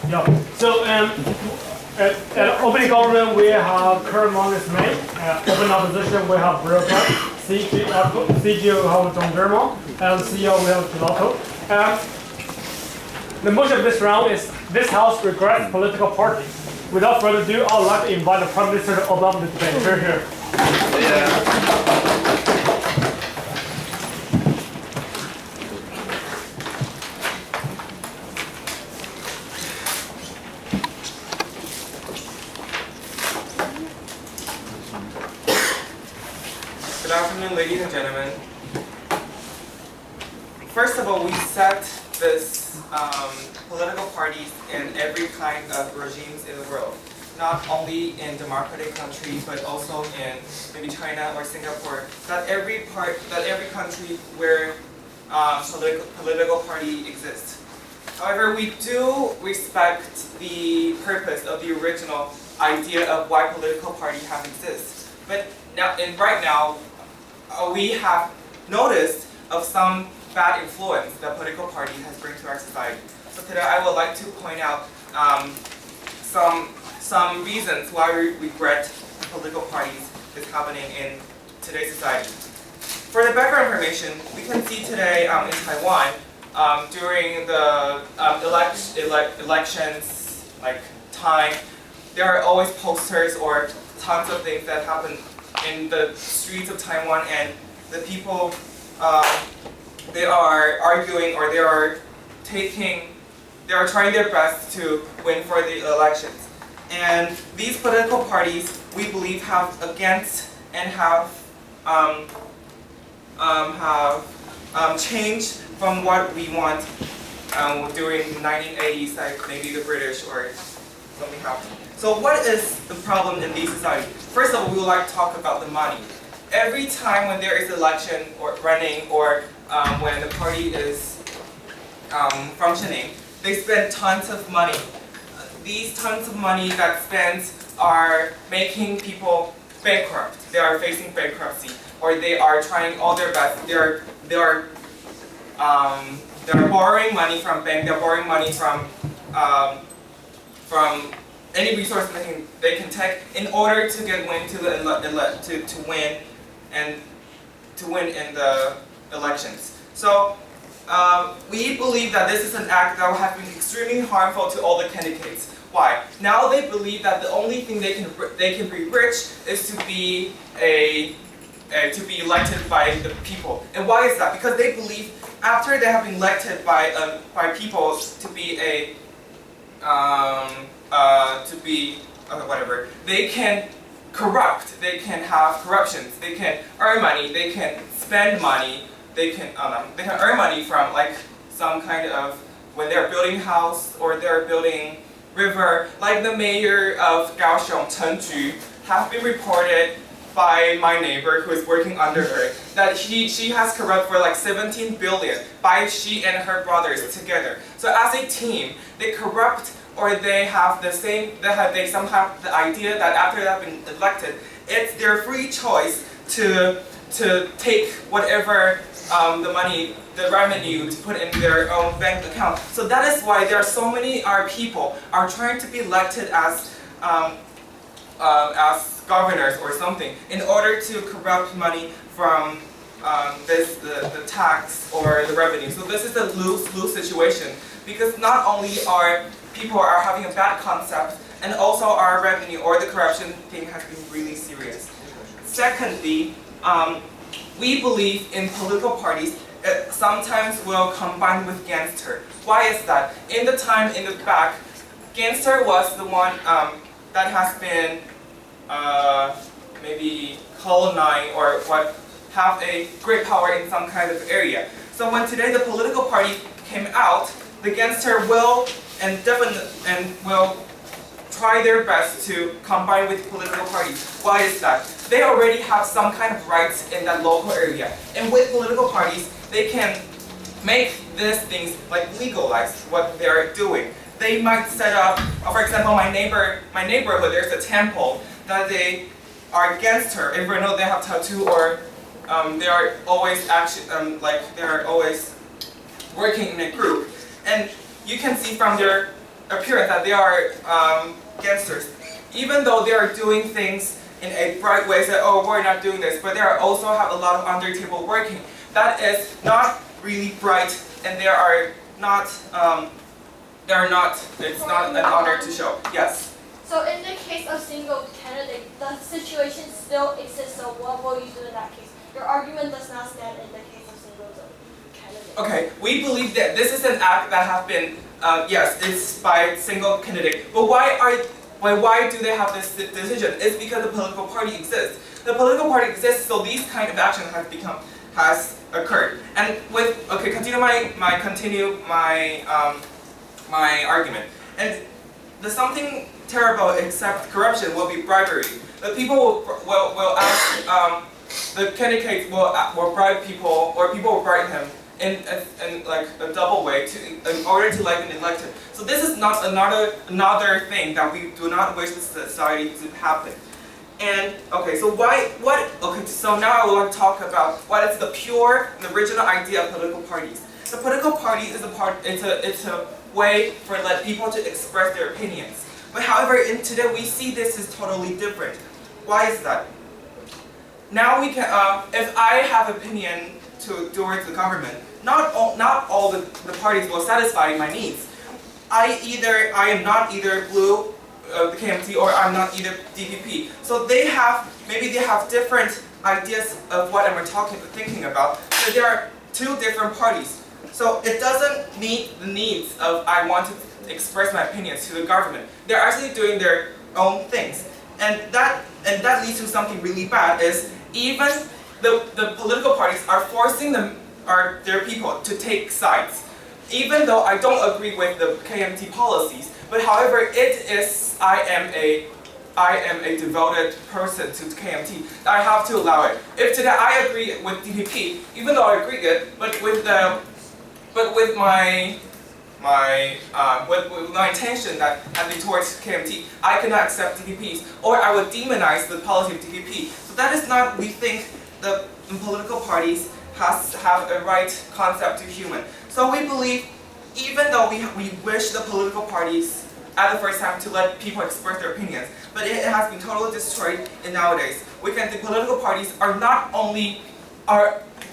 Yeah. So at opening government we have current monarch's main. Open opposition we have Railguns. CGO we have Dondurma, and CEO we have Gelato. The motion of this round is this House regrets political parties. Without further ado, I would like to invite the Prime Minister to open up the debate. Here. Good afternoon, ladies and gentlemen. First of all, we set this political parties in every kind of regimes in the world, not only in democratic countries, but also in maybe China or Singapore. That every country where political party exists. However, we do respect the purpose of the original idea of why political party have exist. But now, right now, we have noticed of some bad influence that political party has bring to our society. So today I would like to point out some reasons why we regret political parties is happening in today's society. For the background information, we can see today in Taiwan during the elections time, there are always posters or tons of things that happen in the streets of Taiwan, and the people they are arguing or they are trying their best to win for the elections. And these political parties, we believe, have against and have changed from what we want during the 1980s, like maybe the British or something happened. So what is the problem in these societies? First of all, we would like to talk about the money. Every time when there is election or running or when the party is functioning, they spend tons of money. These tons of money that spends are making people bankrupt. They are facing bankruptcy, or they are trying all their best. They are borrowing money from bank. They're borrowing money from any resource they can take in order to get win to win in the elections. So we believe that this is an act that will have been extremely harmful to all the candidates. Why? Now they believe that the only thing they can be rich is to be elected by the people. And why is that? Because they believe after they have been elected by people to be whatever, they can corrupt, they can have corruptions, they can earn money, they can spend money, they can earn money from like some kind of when they're building house or they're building river. Like the mayor of Kaohsiung, Chen Ju, have been reported by my neighbor who is working under her that she has corrupt for like 17 billion by she and her brothers together. So as a team, they corrupt, or they have the same, they somehow have the idea that after they have been elected, it's their free choice to take whatever the money, the revenue, to put in their own bank account. So that is why there are so many people are trying to be elected as governors or something in order to corrupt money from the tax or the revenue. So this is a lose-lose situation, because not only are people are having a bad concept, and also our revenue or the corruption thing has been really serious. Secondly, we believe in political parties sometimes will combine with gangster. Why is that? In the time in the back, gangster was the one that has been maybe colonized or have a great power in some kind of area. So when today the political party came out, the gangster will will try their best to combine with political parties. Why is that? They already have some kind of rights in that local area, and with political parties, they can make these things like legalize what they are doing. They might set up, for example, my neighborhood. There's a temple that they are gangster. Even though they have tattoo or they are always they are always working in a group, and you can see from their appearance that they are gangsters, even though they are doing things in a bright way, say, oh, we're not doing this, but they are also have a lot of under table working. That is not really bright, and they are not. It's not an honor to show. Yes. So in the case of single candidate, the situation still exists. So what will you do in that case? Your argument does not stand in the case of single candidate. Okay, we believe that this is an act that have been, yes, it's by single candidate. But why do they have this decision? It's because the political party exists. The political party exists, so these kind of action has occurred. And continue my argument. And there's something terrible except corruption will be bribery. The people will ask, the candidates will bribe people, or people will bribe him in like a double way in order to like an elected. So this is not another thing that we do not wish the society to happen. And okay, so so now I want to talk about what is the pure and original idea of political parties. The political party is it's a way for people to express their opinions. But however, in today we see this is totally different. Why is that? Now we can, if I have opinion towards the government, not all the parties will satisfy my needs. I am not either blue, the KMT, or I'm not either DPP. So maybe they have different ideas of what I'm thinking about. So there are two different parties. So it doesn't meet the needs of I want to express my opinions to the government. They're actually doing their own things, and that leads to something really bad. Is even the political parties are forcing their people to take sides. Even though I don't agree with the KMT policies, but however, I am a devoted person to KMT. I have to allow it. If today I agree with DPP, even though I agree it, but with my intention that I be towards KMT, I cannot accept DPPs, or I would demonize the policy of DPP. So that is not, we think, the political parties have a right concept to human. So we believe, even though we wish the political parties at the first time to let people express their opinions, but it has been totally destroyed in nowadays. The political parties are not only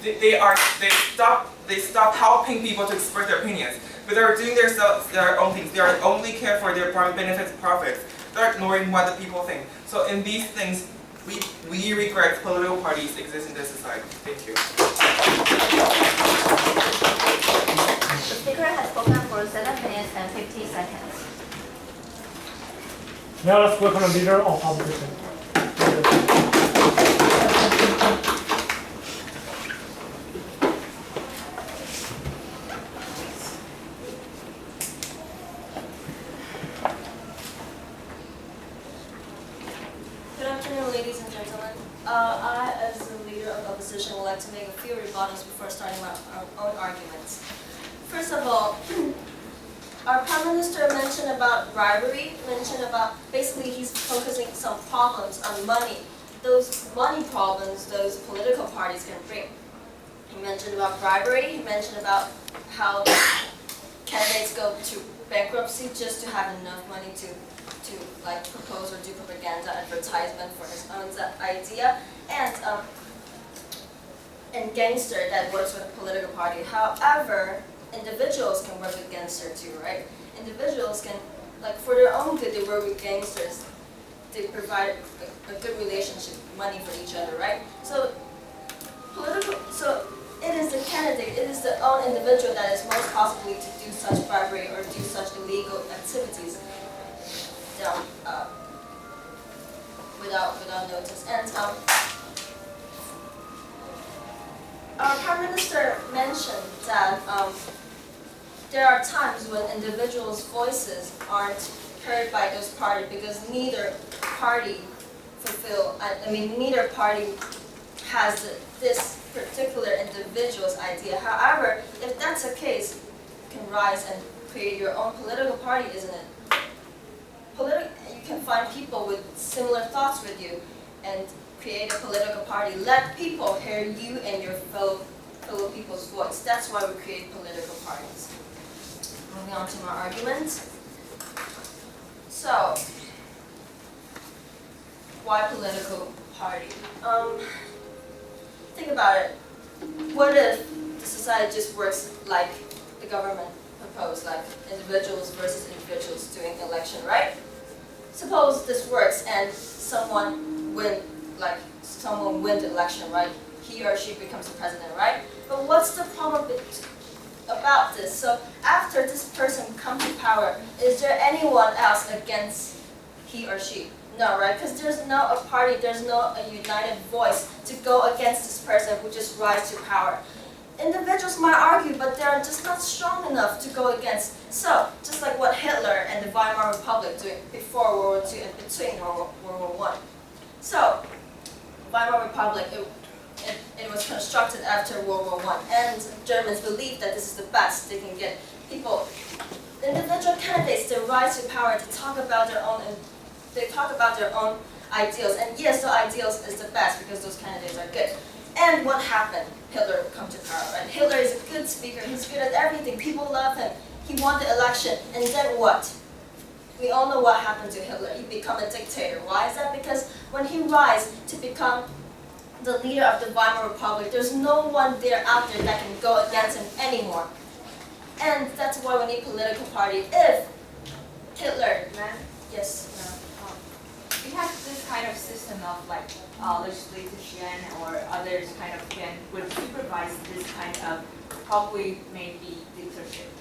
they stop helping people to express their opinions, but they're doing their own things. They are only care for their benefits, profits. They're ignoring what the people think. So in these things, we regret political parties exist in this society. Thank you. The speaker has spoken for 7 minutes and 50 seconds. Now let's welcome the leader of opposition. Good afternoon, ladies and gentlemen. I, as the leader of opposition, would like to make a few rebuttals before starting my own arguments. First of all, our Prime Minister mentioned about bribery, mentioned about basically he's focusing some problems on money. Those money problems those political parties can bring. He mentioned about bribery, he mentioned about how candidates go to bankruptcy just to have enough money to like propose or do propaganda advertisement for his own idea, and gangster that works with a political party. However, individuals can work with gangster too, right? Individuals can, like for their own good, they work with gangsters. They provide a good relationship, money for each other, right? So it is the candidate, it is the own individual that is most possibly to do such bribery or do such illegal activities without notice. And our Prime Minister mentioned that there are times when individuals' voices aren't heard by those parties because neither party neither party has this particular individual's idea. However, if that's the case, you can rise and create your own political party, isn't it? You can find people with similar thoughts with you and create a political party. Let people hear you and your fellow people's voice. That's why we create political parties. Moving on to my argument. why political party? Think about it. What if the society just works like the government proposed, like individuals versus individuals doing election, right? Suppose this works and someone win the election, right? He or she becomes the president, right? But what's the problem about this? So after this person comes to power, is there anyone else against he or she? No, right? Because there's no a party, there's no a united voice to go against this person who just rise to power. Individuals might argue, but they're just not strong enough to go against. So, just like what Hitler and the Weimar Republic doing before World War II and between World War I. So, Weimar Republic, it was constructed after World War I, and Germans believed that this is the best they can get. People, individual candidates, they rise to power to talk about their own, and they talk about their own ideals. And yes, the ideals is the best because those candidates are good. And what happened? Hitler come to power, right? Hitler is a good speaker. He's good at everything. People love him. He won the election, and then what? We all know what happened to Hitler. He became a dictator. Why is that? Because when he rise to become the leader of the Weimar Republic, there's no one there out there that can go against him anymore. And that's why we need political party. If Hitler, yes, We have this kind of system of like legislative yuan or others kind of yuan would supervise this kind of probably maybe dictatorship.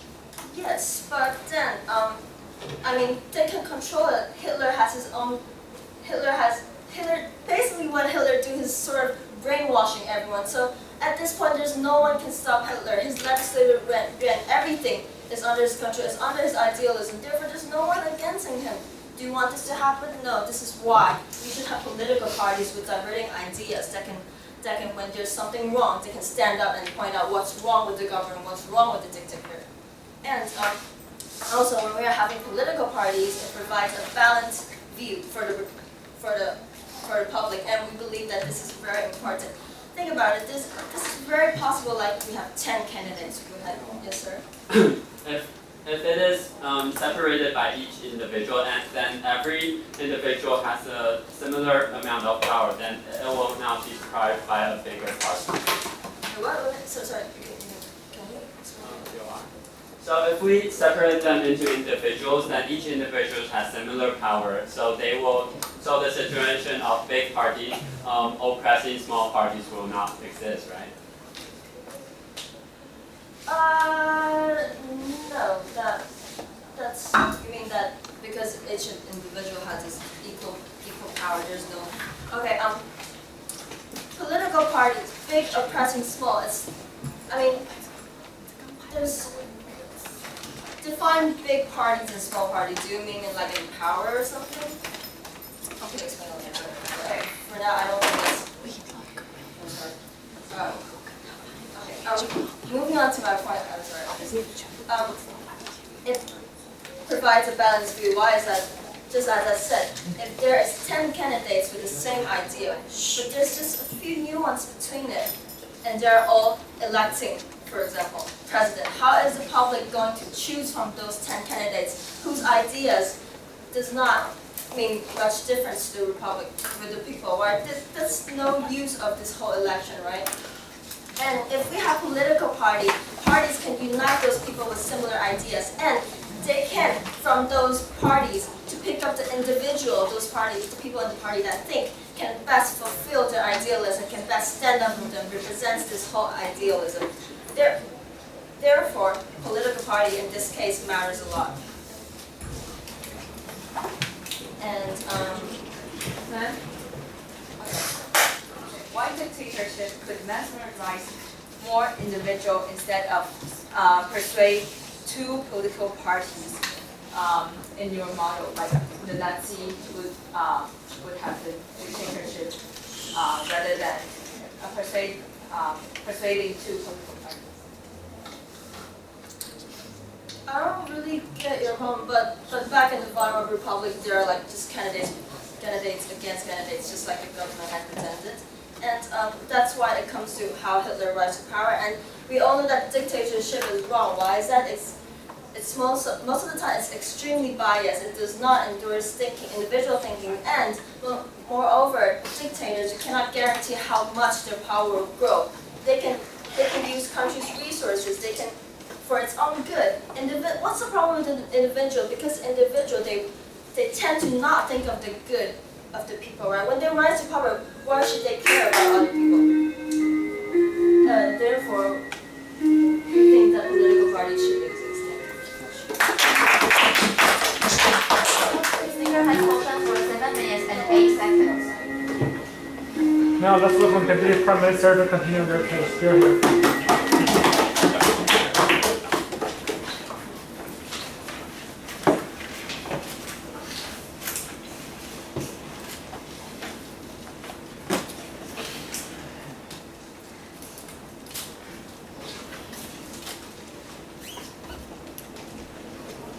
yes, but then I mean they can control it. Hitler has his own. Hitler basically what Hitler do is sort of brainwashing everyone. So at this point, there's no one can stop Hitler. His legislative yuan, everything is under his control. It's under his idealism. Therefore, there's no one against him. Do you want this to happen? No, this is why. We should have political parties with diverting ideas that can when there's something wrong, they can stand up and point out what's wrong with the government, what's wrong with the dictator. And also, when we are having political parties, it provides a balanced view for the public, and we believe that this is very important. Think about it. This is very possible. Like we have 10 candidates. Go ahead. Yes, sir. If it is separated by each individual, and then every individual has a similar amount of power, then it will not be deprived by a bigger party. What? So sorry. Can you explain? So if we separate them into individuals, then each individual has similar power. So So the situation of big parties oppressing small parties will not exist, right? No, that's, you mean that because each individual has this equal power, there's no, okay, political parties, big oppressing small, there's, define big parties and small parties, do you mean in like in power or something? I can explain later, okay, for now I don't think that's, I'm sorry. Moving on to my point, I'm sorry. It provides a balanced view. Why is that? Just as I said, if there is 10 candidates with the same idea, but there's just a few nuances between it, and they're all electing, for example, president, how is the public going to choose from those 10 candidates whose ideas does not mean much difference to the republic, with the people, right? There's no use of this whole election, right? And if we have political parties can unite those people with similar ideas, and they can, from those parties, to pick up the individual, those parties, the people in the party that think can best fulfill their idealism, can best stand up with them, represents this whole idealism. Therefore, political party in this case matters a lot. And, Then, why dictatorship could mesmerize more individual instead of persuade two political parties in your model, like the Nazi would have the dictatorship rather than persuading two political parties. I don't really get your point, but back in the Weimar Republic, there are like just candidates against candidates, just like the government had pretended. And that's why it comes to how Hitler rise to power. And we all know that dictatorship is wrong. Why is that? It's It's most of the time it's extremely biased. It does not endorse thinking, individual thinking, and moreover, dictators cannot guarantee how much their power will grow. They can use countries' resources. They can, for its own good. What's the problem with the individual? Because individual they tend to not think of the good of the people, right? When they rise to power, why should they care about other people? Therefore, we think that political parties should exist. The speaker has spoken for 7 minutes and 8 seconds. Now let's welcome Deputy Prime Minister to continue their case. You're here.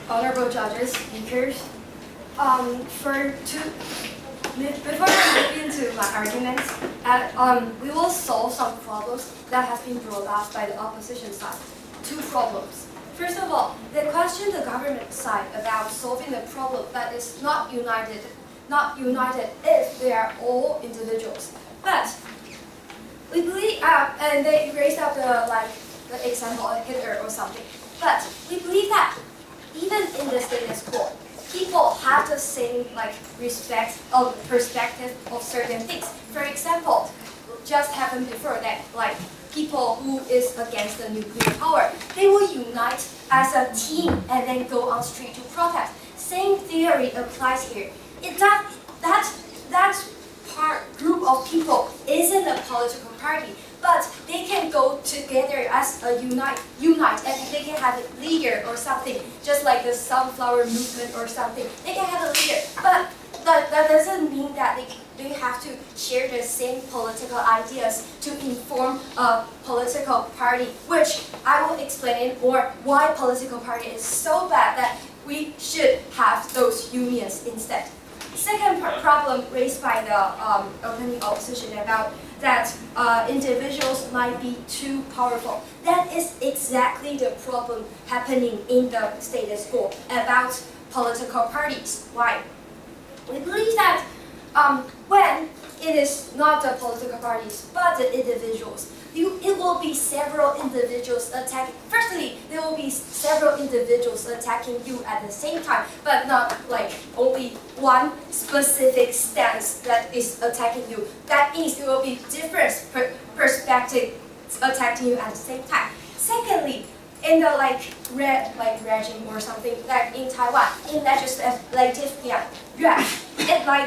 Honorable judges, speakers, before I move into my arguments, we will solve some problems that have been brought up by the opposition side. 2 problems. First of all, they question the government side about solving the problem that is not united if they are all individuals. But we believe, and they raised up the example of Hitler or something. But we believe that even in the status quo, people have the same respect of perspective of certain things. For example, just happened before that people who is against the nuclear power, they will unite as a team and then go on street to protest. Same theory applies here. That group of people isn't a political party, but they can go together as a unite, and they can have a leader or something, just like the sunflower movement or something. They can have a leader, but that doesn't mean that they have to share the same political ideas to inform a political party, which I will explain more why political party is so bad that we should have those unions instead. Second problem raised by the opening opposition about that individuals might be too powerful. That is exactly the problem happening in the status quo about political parties. Why? We believe that when it is not the political parties but the individuals, it will be several individuals attacking. Firstly, there will be several individuals attacking you at the same time, but not only one specific stance that is attacking you. That means there will be different perspectives attacking you at the same time. Secondly, in the red regime or something in Taiwan, in legislative it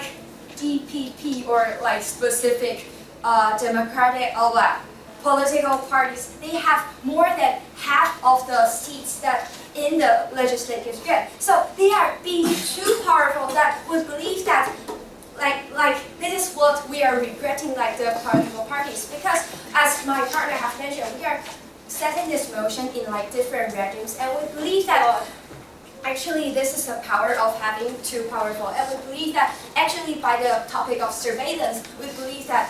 DPP or specific democratic political parties, they have more than half of the seats that in the legislative yuan. So they are being too powerful that we believe that this is what we are regretting the political parties, because as my partner has mentioned, we are setting this motion in different regimes, and we believe that actually this is the power of having too powerful, and we believe that actually by the topic of surveillance, we believe that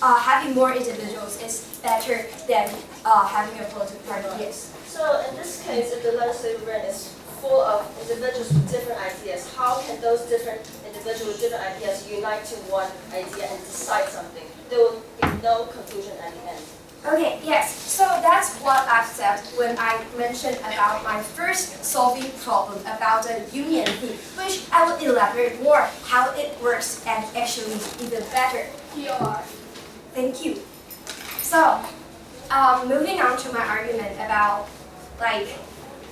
having more individuals is better than having a political party. Yes. So in this case, if the legislative branch is full of individuals with different ideas, how can those different individuals with different ideas unite to one idea and decide something? There will be no conclusion at the end. Okay, yes. So that's what I've said when I mentioned about my first solving problem about the union thing, which I will elaborate more how it works and actually even better. Thank you. So, moving on to my argument about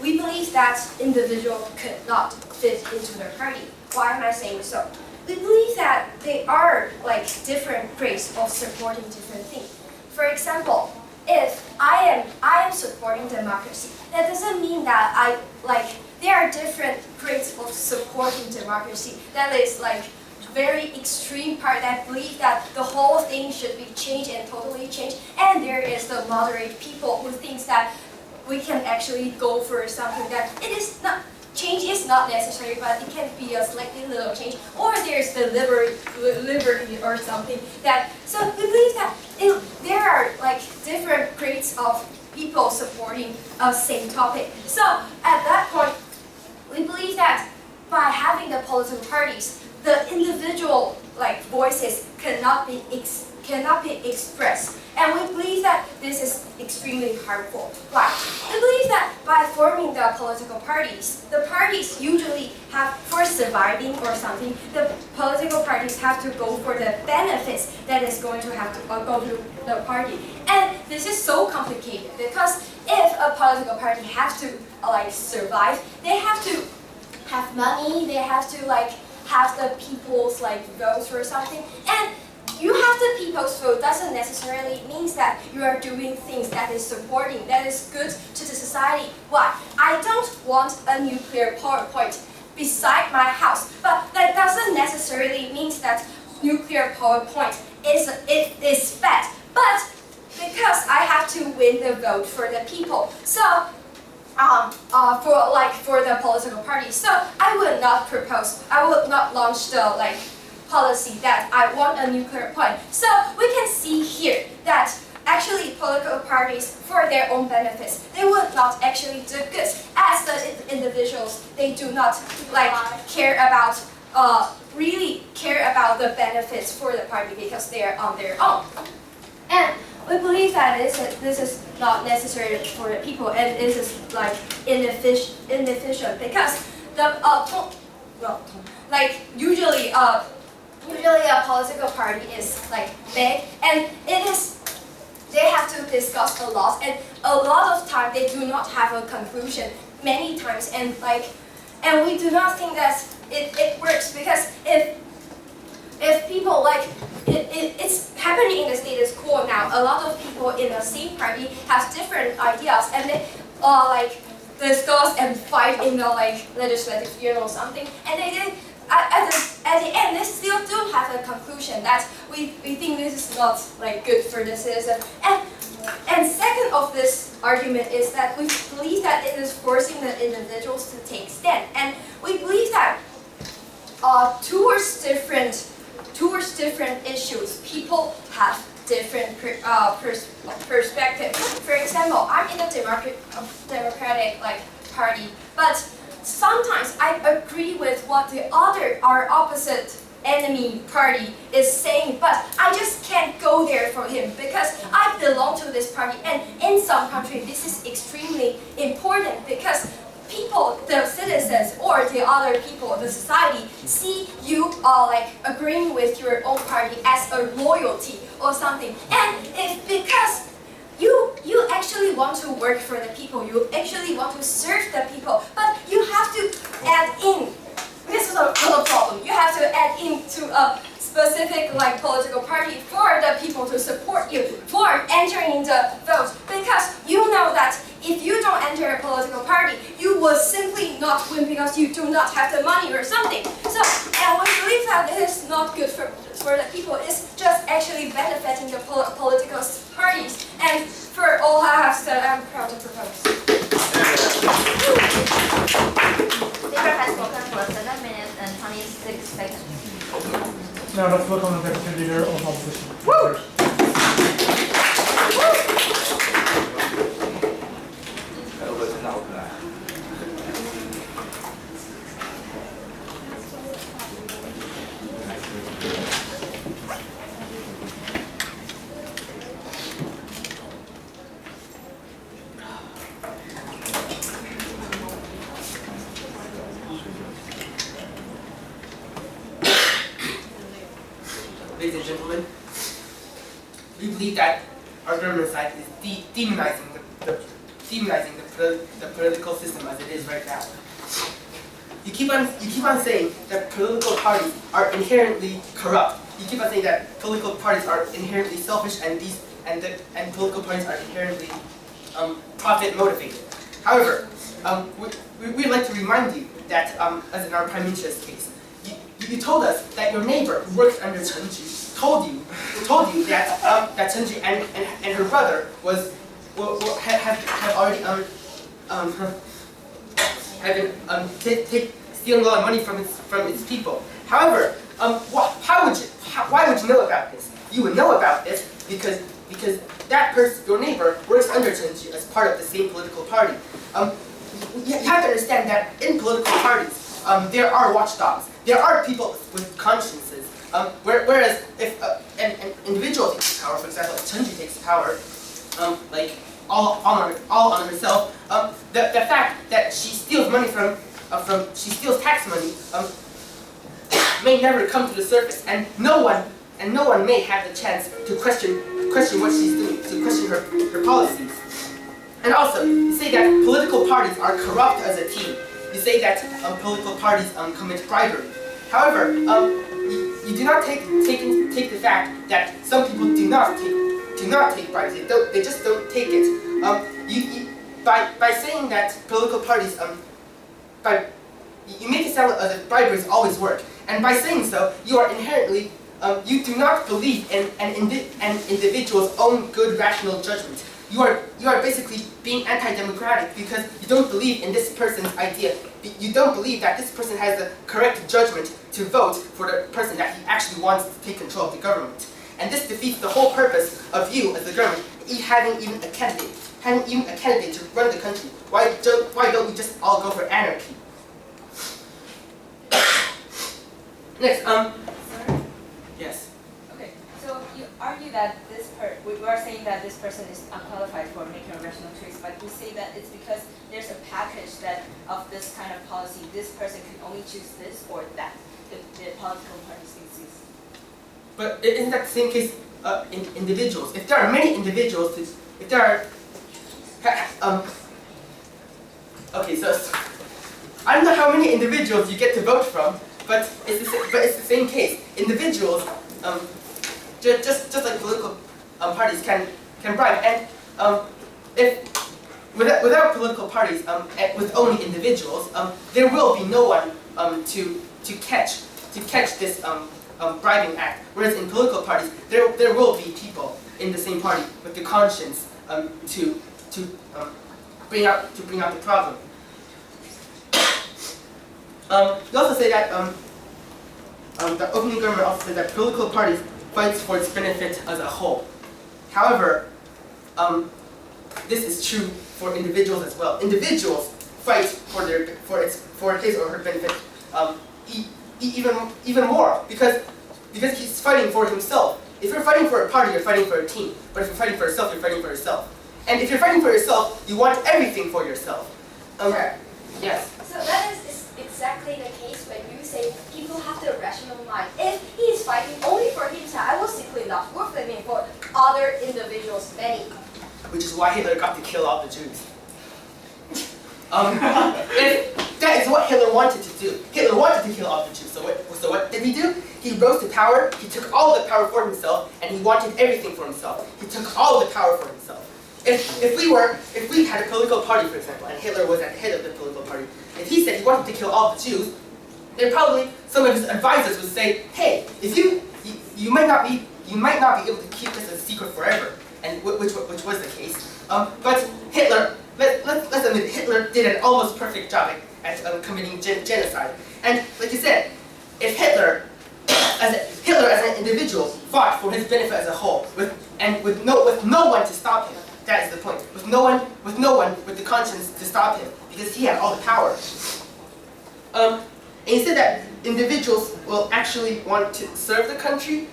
we believe that individual could not fit into their party. Why am I saying so? We believe that they are different grades of supporting different things. For example, if I am supporting democracy, that doesn't mean that there are different grades of supporting democracy. That is very extreme part that believe that the whole thing should be changed and totally changed, and there is the moderate people who thinks that we can actually go for something that it is not change is not necessary, but it can be a slightly little change, or there's the liberty or something that. So we believe that there are like different grades of people supporting a same topic. So at that point, we believe that by having the political parties, the individual like voices cannot be expressed, and we believe that this is extremely harmful. Why? We believe that by forming the political parties, the parties usually have, for surviving or something, the political parties have to go for the benefits that is going to have to go to the party. And this is so complicated because if a political party has to like survive, they have to have money, they have to like have the people's like votes or something, and you have the people's vote doesn't necessarily means that you are doing things that is supporting, that is good to the society. Why? I don't want a nuclear power plant beside my house, but that doesn't necessarily means that nuclear power plant is bad. But because I have to win the vote for the people, so for the political party, so I would not launch the like policy that I want a nuclear plant. So we can see here that actually political parties, for their own benefits, they would not actually do good. As the individuals, they do not like really care about the benefits for the party because they are on their own. And we believe that this is not necessary for the people, and this is like inefficient because usually a political party is like big, and they have to discuss a lot, and a lot of time they do not have a conclusion many times, and we do not think that it works because if people like it's happening in the status quo now. A lot of people in the same party have different ideas, and they discuss and fight in the like legislative year or something, and they did. At the end, they still don't have a conclusion that we think this is not like good for the citizen. And second of this argument is that we believe that it is forcing the individuals to take stand, and we believe that towards different issues, people have different perspectives. For example, I'm in a democratic like party, but sometimes I agree with what our opposite enemy party is saying, but I just can't go there for him because I belong to this party. And in some countries, this is extremely important because people, the citizens or the other people, the society, see you like agreeing with your own party as a loyalty or something. And if because you actually want to work for the people, you actually want to serve the people, but you have to add in. This is a problem. You have to add into a specific like political party for the people to support you for entering the vote, because you know that if you don't enter a political party, you will simply not win because you do not have the money or something. So, and we believe that this is not good for the people. It's just actually benefiting the political parties. And for all I have said, I'm proud to propose. Speaker has spoken for 7 minutes and 26 seconds. Now let's vote on the deputy leader of opposition. Ladies and gentlemen, we believe that our government side is demonizing the political system as it is right now. You keep on saying that political parties are inherently corrupt. You keep on saying that political parties are inherently selfish and political parties are inherently profit motivated. However, we'd like to remind you that as in our Prime Minister's case, you told us that your neighbor who works under Chen Ji told you that Chen Ji and her brother have already stealing a lot of money from its people. However, why would you know about this? You would know about this because that person, your neighbor, works under you as part of the same political party. You have to understand that in political parties, there are watchdogs. There are people with consciences. Whereas if an individual takes power, for example, if Chenji takes power, like all on herself, the fact that she steals money she steals tax money may never come to the surface, and no one may have the chance to question what she's doing, to question her policies. And also, you say that political parties are corrupt as a team. You say that political parties commit bribery. However, you do not take the fact that some people do not take bribes. They just don't take it. By saying that political parties you make it sound as if briberies always work. And by saying so, you are inherently you do not believe in an individual's own good rational judgment. You are basically being anti-democratic because you don't believe in this person's idea. You don't believe that this person has the correct judgment to vote for the person that he actually wants to take control of the government. And this defeats the whole purpose of you as the government having even a candidate to run the country. Why don't we just all go for anarchy? Next, Sir? yes. Okay, so you argue that we are saying that this person is unqualified for making a rational choice, but you say that it's because there's a package of this kind of policy. This person can only choose this or that. The political parties exist. But isn't that the same case in individuals? If there are many individuals, if there are, okay, so I don't know how many individuals you get to vote from, but it's the same case. Individuals, just like political parties can bribe, and without political parties, with only individuals, there will be no one to catch this bribing act. Whereas in political parties, there will be people in the same party with the conscience to bring out the problem. You also say that the opening government also said that political parties fights for its benefit as a whole. However, this is true for individuals as well. Individuals fight for his or her benefit even more because he's fighting for himself. If you're fighting for a party, you're fighting for a team. But if you're fighting for yourself, you're fighting for yourself. And if you're fighting for yourself, you want everything for yourself. Sure. Yes. So that is exactly the case when you say people have the rational mind. If he is fighting only for himself, I will simply not work with him for other individuals, many. Which is why Hitler got to kill all the Jews. If that is what Hitler wanted to do. Hitler wanted to kill all the Jews. So what did he do? He rose to power. He took all the power for himself, and he wanted everything for himself. He took all the power for himself. If we had a political party, for example, and Hitler was at the head of the political party, if he said he wanted to kill all the Jews, then probably some of his advisors would say, "Hey, if you might not be able to keep this a secret forever," and which was the case. But Hitler, let's admit, Hitler did an almost perfect job at committing genocide. And like you said, if Hitler as an individual fought for his benefit as a whole, with no one to stop him. That is the point. With no one with the conscience to stop him, because he had all the power. And he said that individuals will actually want to serve the country.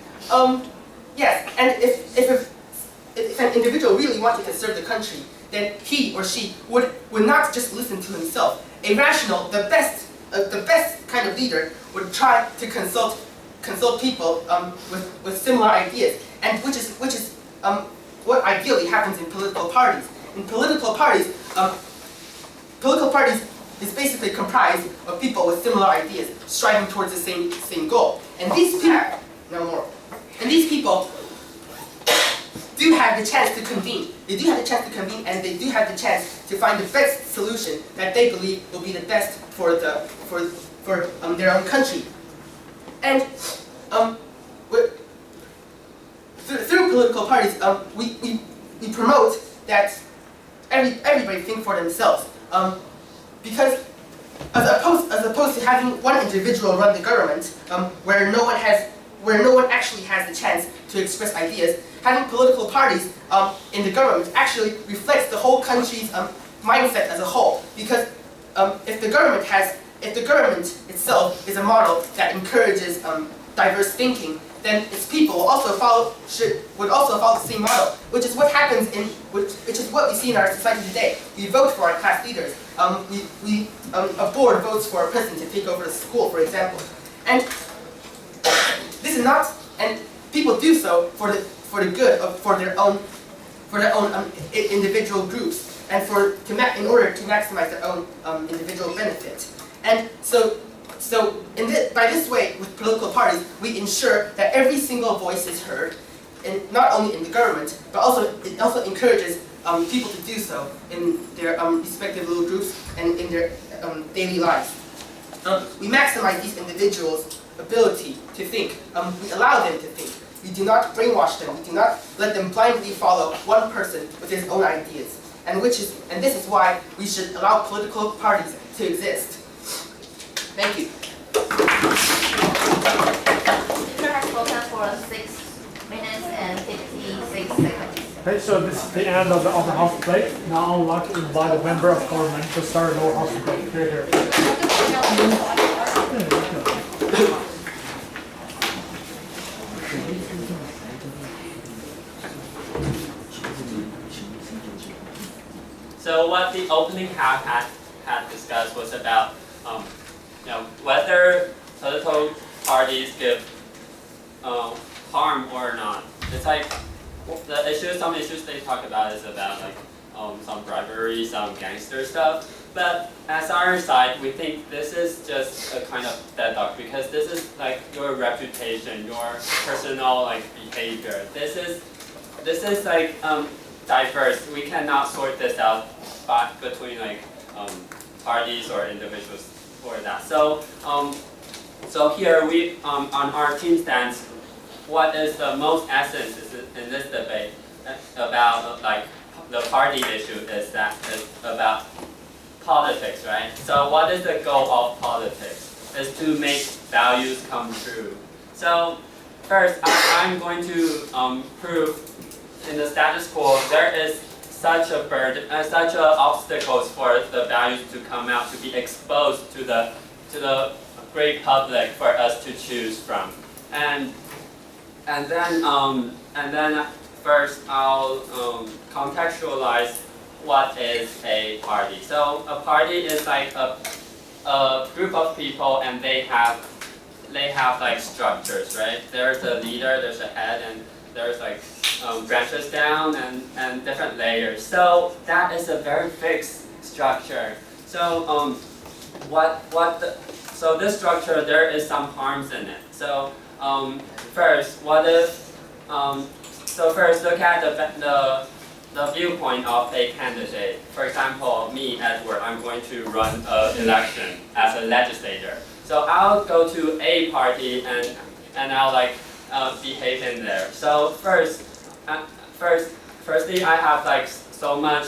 Yes, and if an individual really wanted to serve the country, then he or she would not just listen to himself. A rational, the best kind of leader would try to consult people with similar ideas, and which is what ideally happens in political parties. In political parties is basically comprised of people with similar ideas, striving towards the same goal. And these people do have the chance to convene. They do have the chance to convene, and they do have the chance to find the best solution that they believe will be the best for their own country. And through political parties, we promote that everybody think for themselves, because as opposed to having one individual run the government, where no one actually has the chance to express ideas. Having political parties in the government actually reflects the whole country's mindset as a whole. Because if the government itself is a model that encourages diverse thinking, then its people would also follow the same model, which is what happens which is what we see in our society today. We vote for our class leaders. A board votes for a president to take over the school, for example, and this is not. And people do so for the good of for their own individual groups and in order to maximize their own individual benefit. And so by this way, with political parties, we ensure that every single voice is heard, and not only in the government, but it also encourages people to do so in their respective little groups and in their daily lives. We maximize these individuals' ability to think. We allow them to think. We do not brainwash them. We do not let them blindly follow one person with his own ideas. And this is why we should allow political parties to exist. Thank you. Speaker has spoken for 6 minutes and 56 seconds. Okay, so this is the end of the upper house debate. Now I would like to invite a member of government to start the lower house debate. Here. So what the opening half had discussed was about whether political parties give harm or not. It's like some issues they talk about is about like some bribery, some gangster stuff. But as our side, we think this is just a kind of deadlock because this is like your reputation, your personal like behavior. This is like diverse. We cannot sort this out between like parties or individuals for that. So here we on our team stance, what is the most essence in this debate about like the party issue is about politics, right? So what is the goal of politics? Is to make values come true. So first, I'm going to prove in the status quo there is such a burden, such obstacles for the values to come out, to be exposed to the great public for us to choose from. And then first I'll contextualize what is a party. So a party is like a group of people, and they have like structures, right? There's a leader, there's a head, and there's like branches down and different layers. So that is a very fixed structure. So so this structure, there is some harms in it. So first, what if so first look at the viewpoint of a candidate. For example, me, Edward, I'm going to run an election as a legislator. So I'll go to a party and I'll like behave in there. So firstly, I have like so much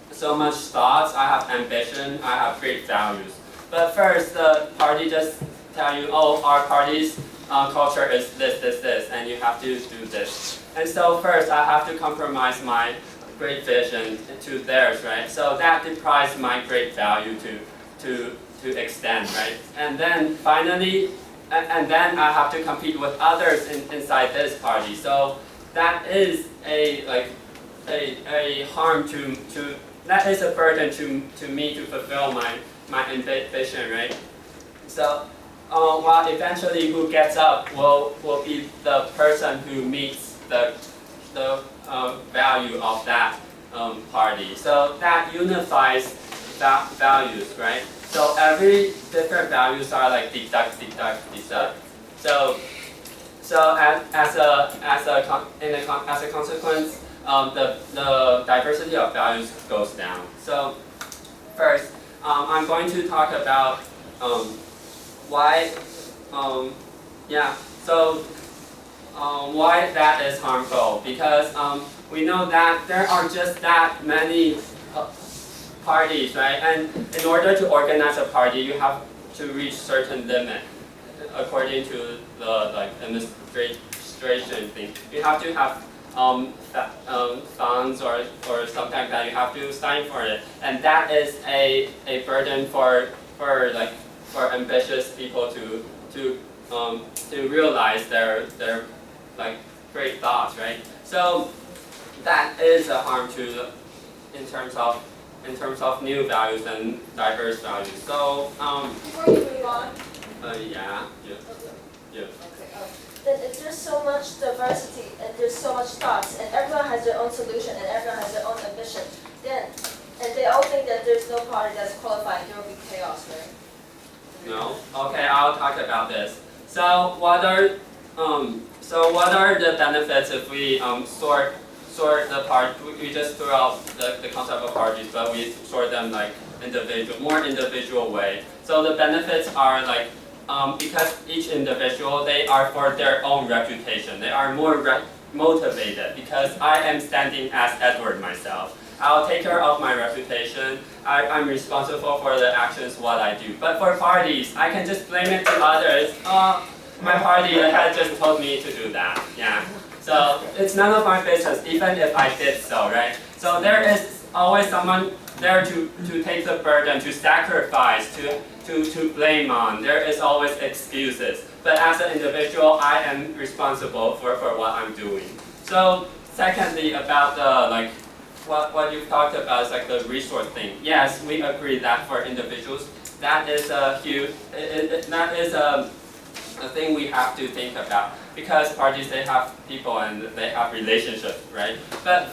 thoughts. I have ambition. I have great values. But first, the party just tell you, oh, our party's culture is this, and you have to do this. And so first, I have to compromise my great vision to theirs, right? So that deprives my great value to extend, right? And then finally, and then I have to compete with others inside this party. So that is a harm to that is a burden to me to fulfill my ambition, right? So while eventually who gets up will be the person who meets the value of that party. So that unifies values, right? So every different values are like deduct. So as a consequence, the diversity of values goes down. So first, I'm going to talk about why why that is harmful, because we know that there are just that many parties, right? And in order to organize a party, you have to reach certain limit according to the like administration thing. You have to have funds or something like that. You have to sign for it, and that is a burden for ambitious people to realize their like great thoughts, right? So that is a harm to in terms of new values and diverse values. So Before you move on, yeah. then if there's so much diversity and there's so much thoughts and everyone has their own solution and everyone has their own ambition, then and they all think that there's no party that's qualified, there will be chaos, right? No? Okay, I'll talk about this. So what are the benefits if we sort the part? We just threw out the concept of parties, but we sort them like more individual way. So the benefits are like because each individual, they are for their own reputation. They are more motivated because I am standing as Edward myself. I'll take care of my reputation. I'm responsible for the actions, what I do. But for parties, I can just blame it to others. My party had just told me to do that. Yeah. So it's none of my business, even if I did so, right? So there is always someone there to take the burden, to sacrifice, to blame on. There is always excuses. But as an individual, I am responsible for what I'm doing. So secondly, about the like what you've talked about is like the resource thing. Yes, we agree that for individuals, that is a huge, that is a thing we have to think about because parties, they have people and they have relationships, right? But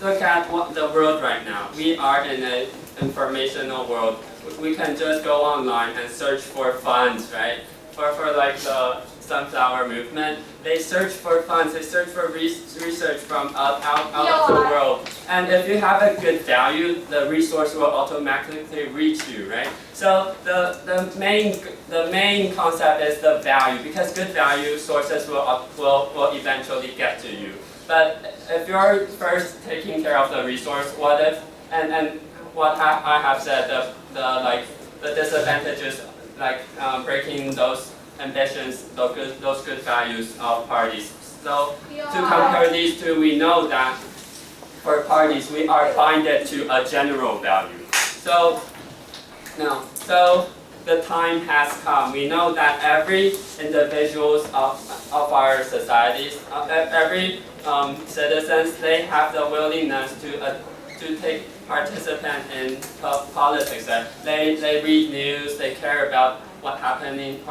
look at the world right now. We are in an informational world. We can just go online and search for funds, right? For like the sunflower movement, they search for funds, they search for research from out of the world. And if you have a good value, the resource will automatically reach you, right? So the main concept is the value, because good value sources will eventually get to you. But if you're first taking care of the resource, what if and what I have said, the disadvantages, like breaking those ambitions, those good values of parties. So to compare these two, we know that for parties, we are binded to a general value. So the time has come. We know that every individuals of our societies, every citizens, they have the willingness to take participant in politics. They read news, they care about what's happening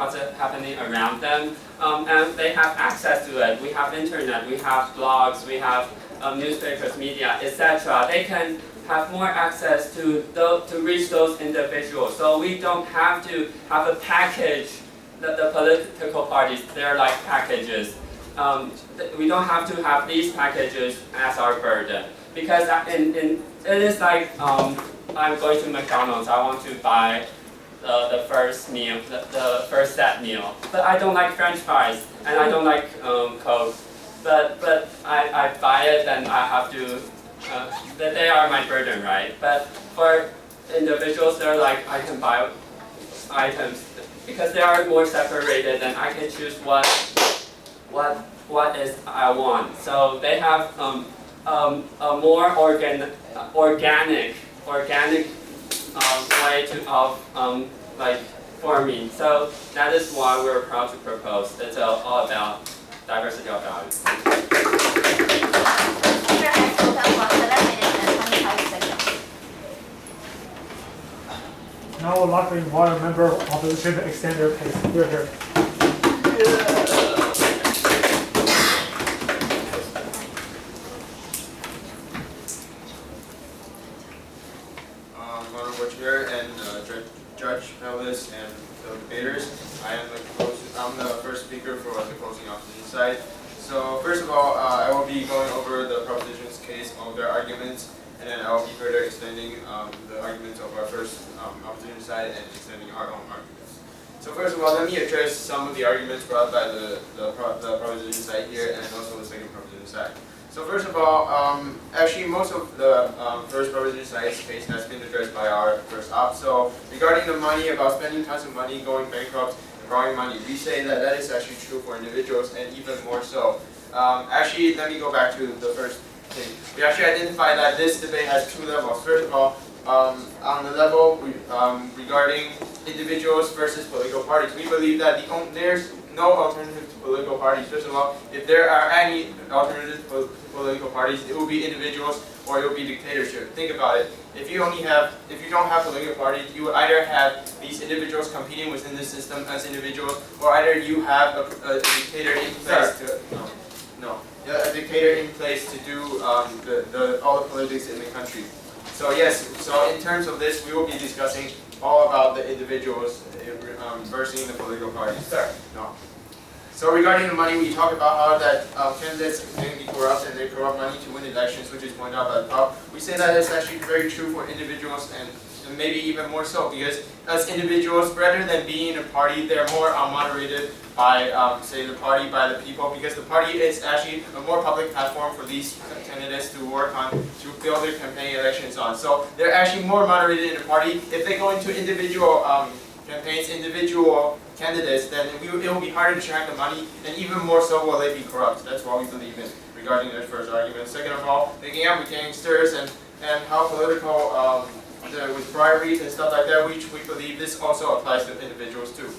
around them, and they have access to it. We have internet, we have blogs, we have newspapers, media, etc. They can have more access to reach those individuals. So we don't have to have a package. The political parties, they're like packages. We don't have to have these packages as our burden, because it is like I'm going to McDonald's. I want to buy the first meal, the first set meal, but I don't like French fries and I don't like Coke. But I buy it and I have to. They are my burden, right? But for individuals, they're like I can buy items because they are more separated, and I can choose what is I want. So they have a more organic way like forming. So that is why we're proud to propose. It's all about diversity of values. Speaker has spoken for 7 minutes and 25 seconds. Now I would like to invite a member of the opposition to extend their case. Here. Honorable Chair and Judge, panelists, and fellow debaters, I'm the first speaker for the closing opposition side. So first of all, I will be going over the proposition's case, all their arguments, and then I will be further extending the arguments of our first opposition side and extending our own arguments. So first of all, let me address some of the arguments brought by the proposition side here and also the second proposition side. So first of all, actually most of the first proposition science case has been addressed by our first op. So regarding the money, about spending tons of money, going bankrupt, borrowing money, we say that that is actually true for individuals and even more so. Actually, let me go back to the first thing. We actually identified that this debate has two levels. First of all, on the level regarding individuals versus political parties, we believe that there's no alternative to political parties. First of all, if there are any alternatives to political parties, it will be individuals or it will be dictatorship. Think about it. If you don't have political parties, you will either have these individuals competing within the system as individuals, or either you have a dictator in place a dictator in place to do all the politics in the country. So yes, so in terms of this, we will be discussing all about the individuals versus the political parties. Sir. No. So regarding the money, we talk about how that candidates can be corrupt and they corrupt money to win elections, which is pointed out by the top. We say that it's actually very true for individuals and maybe even more so, because as individuals, rather than being in a party, they're more moderated by, say, the party, by the people, because the party is actually a more public platform for these candidates to work on, to build their campaign elections on. So they're actually more moderated in the party. If they go into individual campaigns, individual candidates, then it will be harder to track the money, and even more so will they be corrupt. That's what we believe in regarding that first argument. Second of all, picking up with gangsters and how political, with briberies and stuff like that, which we believe this also applies to individuals too.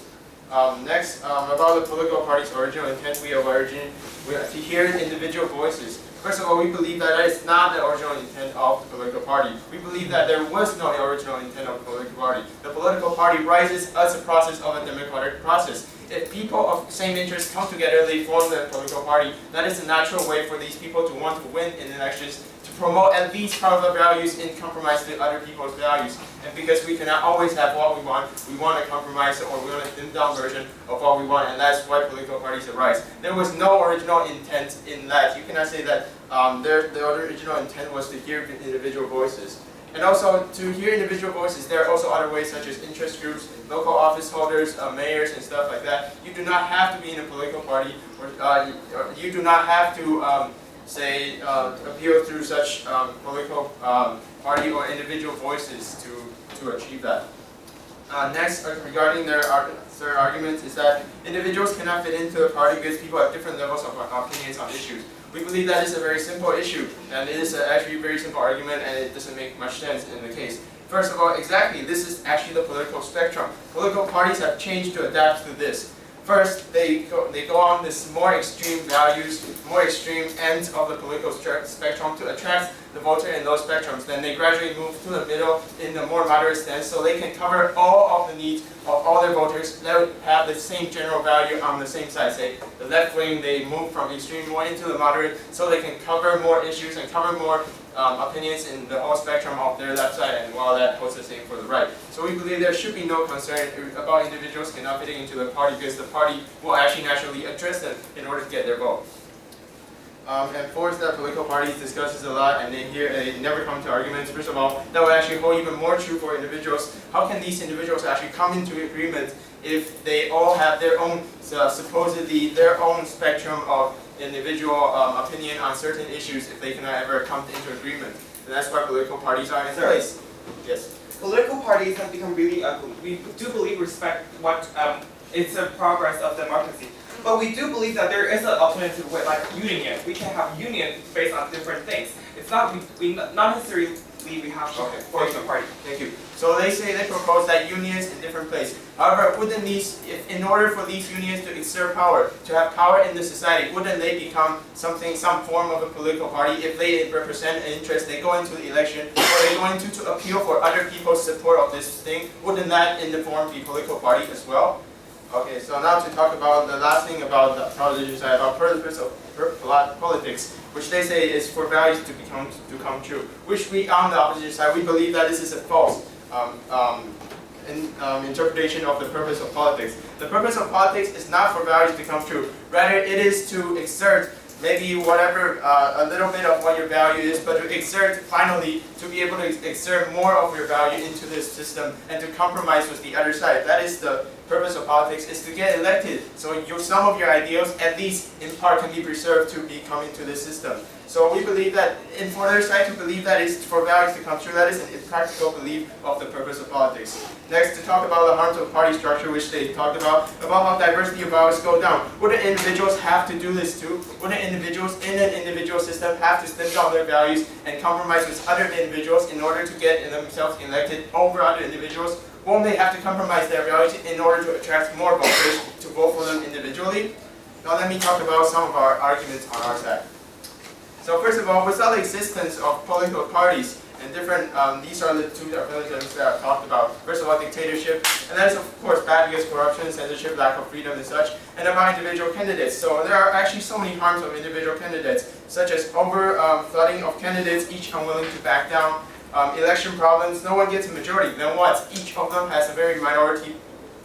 Next, about the political party's original intent, we have to hear individual voices. First of all, we believe that is not the original intent of the political party. We believe that there was no original intent of the political party. The political party rises as a process of a democratic process. If people of same interest come together, they form the political party. That is a natural way for these people to want to win in elections, to promote at least part of the values in compromise to other people's values. And because we cannot always have what we want a compromise or we want a dimmed down version of what we want, and that's why political parties arise. There was no original intent in that. You cannot say that the original intent was to hear individual voices. And also, to hear individual voices, there are also other ways such as interest groups, local office holders, mayors, and stuff like that. You do not have to be in a political party, or you do not have to appeal through such political party or individual voices to achieve that. Next, regarding their third argument, is that individuals cannot fit into the party because people have different levels of opinions on issues. We believe that is a very simple issue, and it is actually a very simple argument, and it doesn't make much sense in the case. First of all, exactly, this is actually the political spectrum. Political parties have changed to adapt to this. First, they go on this more extreme values, more extreme ends of the political spectrum to attract the voter in those spectrums. Then they gradually move to the middle in the more moderate stance, so they can cover all of the needs of all their voters that have the same general value on the same side. Say, the left wing, they move from extreme more into the moderate, so they can cover more issues and cover more opinions in the whole spectrum of their left side, and while that holds the same for the right. So we believe there should be no concern about individuals cannot fit into the party, because the party will actually naturally address them in order to get their vote. And fourth, that political parties discuss this a lot, and they never come to arguments. First of all, that will actually hold even more true for individuals. How can these individuals actually come into agreement if they all have their own, supposedly their own spectrum of individual opinion on certain issues, if they cannot ever come into agreement? And that's why political parties are in place. Yes. Political parties have become really ugly. We do believe respect what it's a progress of democracy. But we do believe that there is an alternative way, like unions. We can have unions based on different things. It's not not necessarily we have to force a party. Thank you. So they propose that unions in different places. However, wouldn't in order for these unions to exert power, to have power in the society, wouldn't they become some form of a political party if they represent an interest? They go into the election, or they go into to appeal for other people's support of this thing. Wouldn't that in the form be political party as well? Okay, so now to talk about the last thing about the proposition side, about purpose of politics, which they say is for values to come true. Which we, on the opposition side, we believe that this is a false interpretation of the purpose of politics. The purpose of politics is not for values to come true. Rather, it is to exert maybe whatever, a little bit of what your value is, but to exert, finally, to be able to exert more of your value into this system and to compromise with the other side. That is the purpose of politics, is to get elected. So some of your ideals, at least in part, can be preserved to be coming to this system. So we believe that, and for their side to believe that is for values to come true, that is an impractical belief of the purpose of politics. Next, to talk about the harms of party structure, which they talked about how diversity of values go down. Wouldn't individuals have to do this too? Wouldn't individuals in an individual system have to stand on their values and compromise with other individuals in order to get themselves elected over other individuals? Won't they have to compromise their values in order to attract more voters to vote for them individually? Now let me talk about some of our arguments on our side. So first of all, without the existence of political parties and different, these are the two abilities that I've talked about. First of all, dictatorship, and that is of course bad because corruption, censorship, lack of freedom and such, and about individual candidates. So there are actually so many harms of individual candidates, such as flooding of candidates, each unwilling to back down, election problems, no one gets a majority, then what? Each of them has a very minority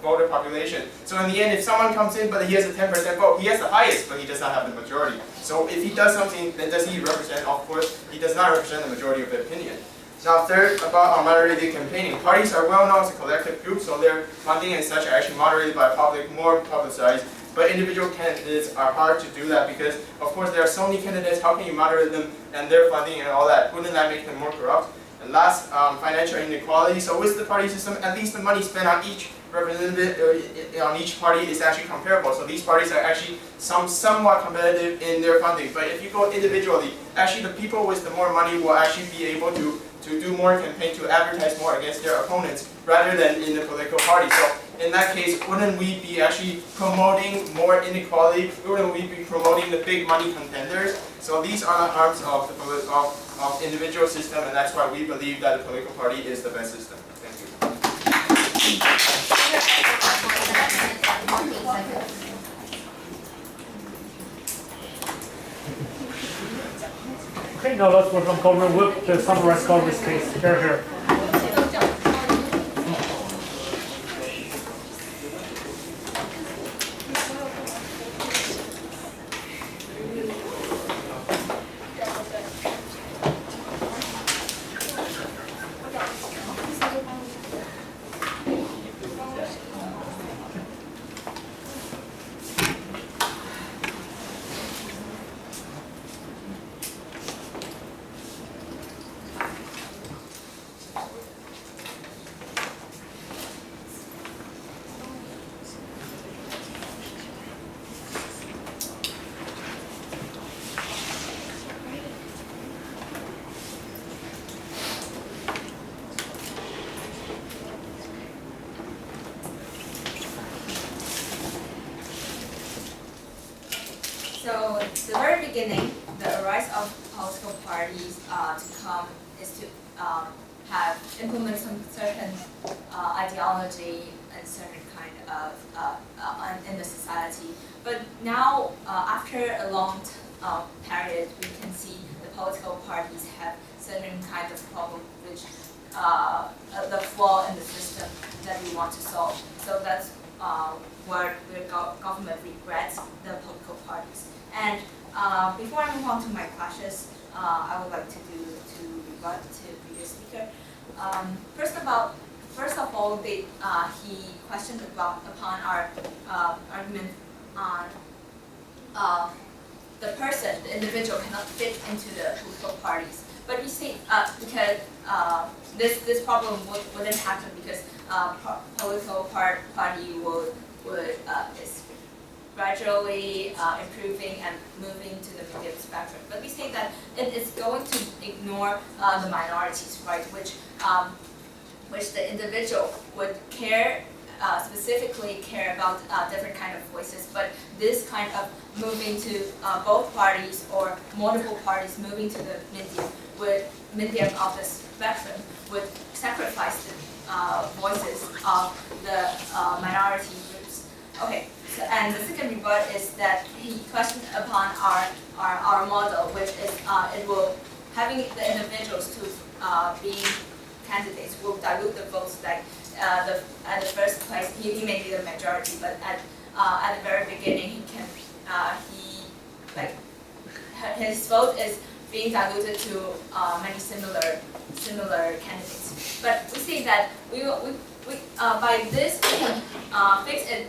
voter population. So in the end, if someone comes in but he has a 10% vote, he has the highest, but he does not have the majority. So if he does something, then does he represent? Of course, he does not represent the majority of the opinion. Now third, about our moderated campaigning. Parties are well known as a collective group, so their funding and such are actually moderated by public, more publicized. But individual candidates are hard to do that because, of course, there are so many candidates, how can you moderate them and their funding and all that? Wouldn't that make them more corrupt? And last, financial inequality. So with the party system, at least the money spent on each representative on each party is actually comparable. So these parties are actually somewhat competitive in their funding. But if you go individually, actually the people with the more money will actually be able to do more campaign, to advertise more against their opponents rather than in the political party. So in that case, wouldn't we be actually promoting more inequality? Wouldn't we be promoting the big money contenders? So these are the harms of the individual system, and that's why we believe that the political party is the best system. Thank you. Okay, now let's welcome Governor Whip to summarize Governor's case. Here. So the very beginning, the rise of political parties to come is to implement some certain ideology and certain kind of in the society. But now, after a long period, we can see the political parties have certain kind of problem, which the flaw in the system that we want to solve. So that's where the government regrets the political parties. And before I move on to my questions, I would like to rebut to the previous speaker. First of all, he questioned upon our argument on the person, the individual, cannot fit into the political parties. But you see, because this problem wouldn't happen because political party is gradually improving and moving to the medium spectrum. But we say that it is going to ignore the minorities, right? Which the individual would specifically care about different kind of voices. But this kind of moving to both parties or multiple parties moving to the medium of the spectrum would sacrifice the voices of the minority groups. Okay. So, and the second rebut is that he questioned upon our model, which is it will having the individuals to be candidates will dilute the votes. Like at the first place, he may be the majority, but at the very beginning, his vote is being diluted to many similar candidates. But we see that by this we can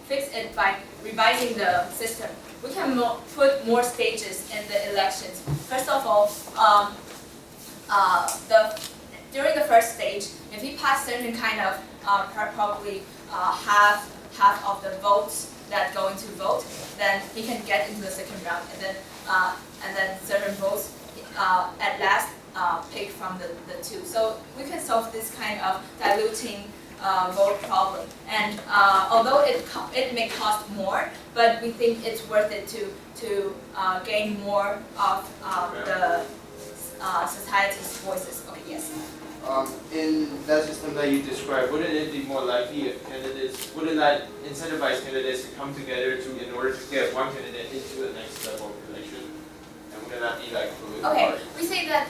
fix it by revising the system, we can put more stages in the elections. First of all, during the first stage, if he passed certain kind of probably half of the votes that going to vote, then he can get into the second round, and then certain votes at last pick from the two. So we can solve this kind of diluting vote problem. And although it may cost more, but we think it's worth it to gain more of the society's voices. Okay, yes. In that system that you described, wouldn't it be more likely if candidates, wouldn't that incentivize candidates to come together in order to get one candidate into the next level of election? And wouldn't that be like political Okay, party? we say that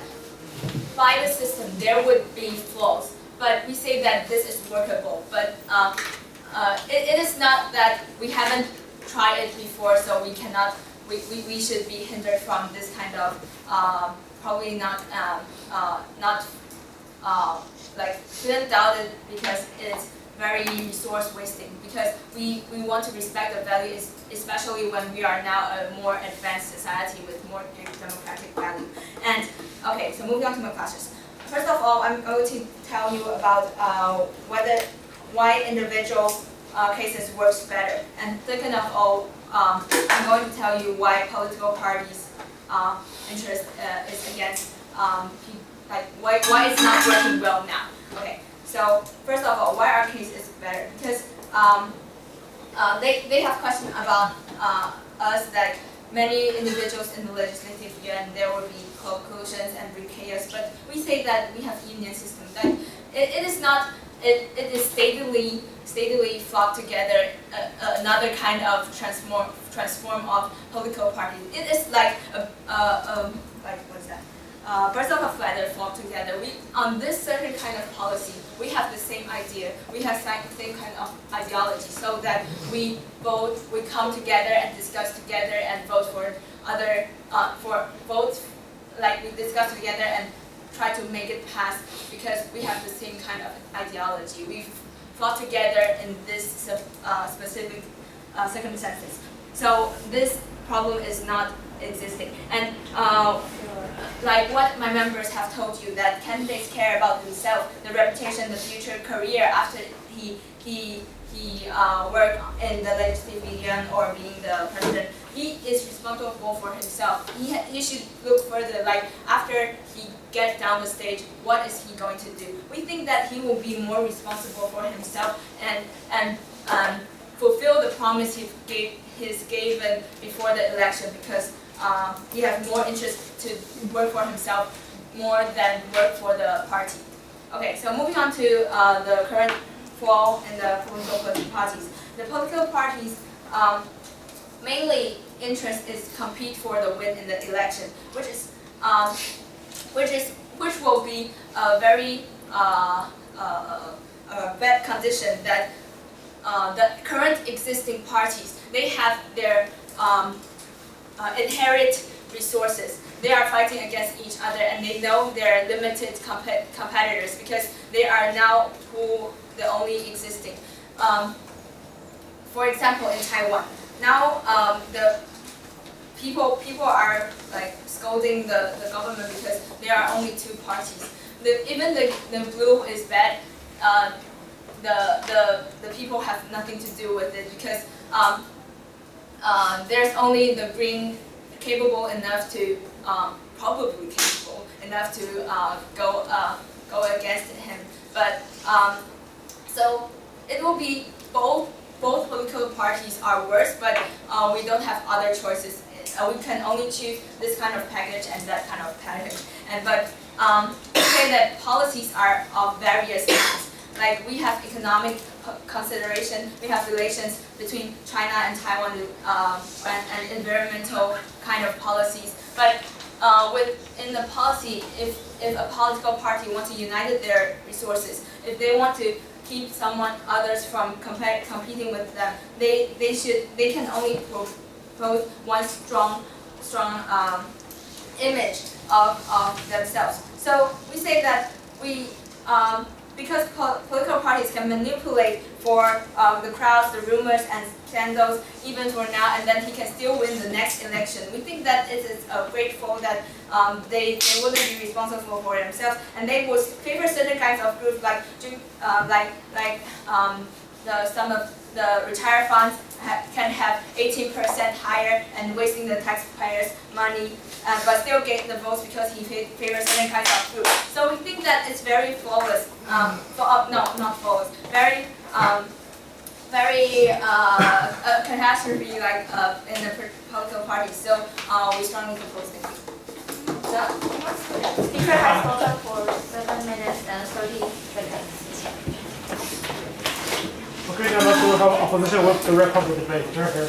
by the system there would be flaws, but we say that this is workable. But it is not that we haven't tried it before, so we cannot. We should be hindered from this kind of probably not like shouldn't doubt it because it's very resource wasting, because we want to respect the values, especially when we are now a more advanced society with more democratic value. And okay, so moving on to my classes. First of all, I'm going to tell you about why individual cases works better. And second of all, I'm going to tell you why political parties' interest is against like why it's not working well now. Okay, so first of all, why our case is better? Because they have questions about us that many individuals in the legislative yuan there will be collusions and chaos, but we say that we have union system. That it is not. It is statedly flocked together another kind of transform of political parties. It is like like what's that? Birds of a feather flock together. On this certain kind of policy, we have the same idea. We have the same kind of ideology, so that we come together and discuss together and vote for other votes. Like we discuss together and try to make it pass because we have the same kind of ideology. We fought together in this specific circumstances. So this problem is not existing. And like what my members have told you, that candidates care about themselves, the reputation, the future career after he worked in the legislative union or being the president. He is responsible for himself. He should look further, like after he gets down the stage, what is he going to do? We think that he will be more responsible for himself and fulfill the promise he gave before the election, because he has more interest to work for himself more than work for the party. Okay, so moving on to the current flaw in the political parties. The political parties mainly interest is compete for the win in the election, which will be a very bad condition that the current existing parties, they have their inherent resources. They are fighting against each other, and they know they're limited competitors because they are now the only existing. For example, in Taiwan, now the people are like scolding the government because there are only two parties. Even the blue is bad. The people have nothing to do with it because there's only the green capable enough to probably capable enough to go against him. But so it will be both political parties are worse, but we don't have other choices. We can only choose this kind of package and that kind of package. But we say that policies are of various kinds. Like we have economic consideration, we have relations between China and Taiwan, and environmental kind of policies. But within the policy, if a political party wants to unite their resources, if they want to keep others from competing with them, they can only propose one strong image of themselves. So we say that because political parties can manipulate for the crowds, the rumors and scandals, even for now, and then he can still win the next election. We think that it is grateful that they wouldn't be responsible for themselves, and they would favor certain kinds of groups like some of the retired funds can have 18% higher and wasting the taxpayers' money, but still get the votes because he favors certain kinds of groups. So we think that it's very flawless. Not flawless. Very catastrophe in the political party. So we strongly oppose it. Speaker has spoken for 7 minutes and 30 seconds. Okay, now let's look at opposition with the record of the debate. Here.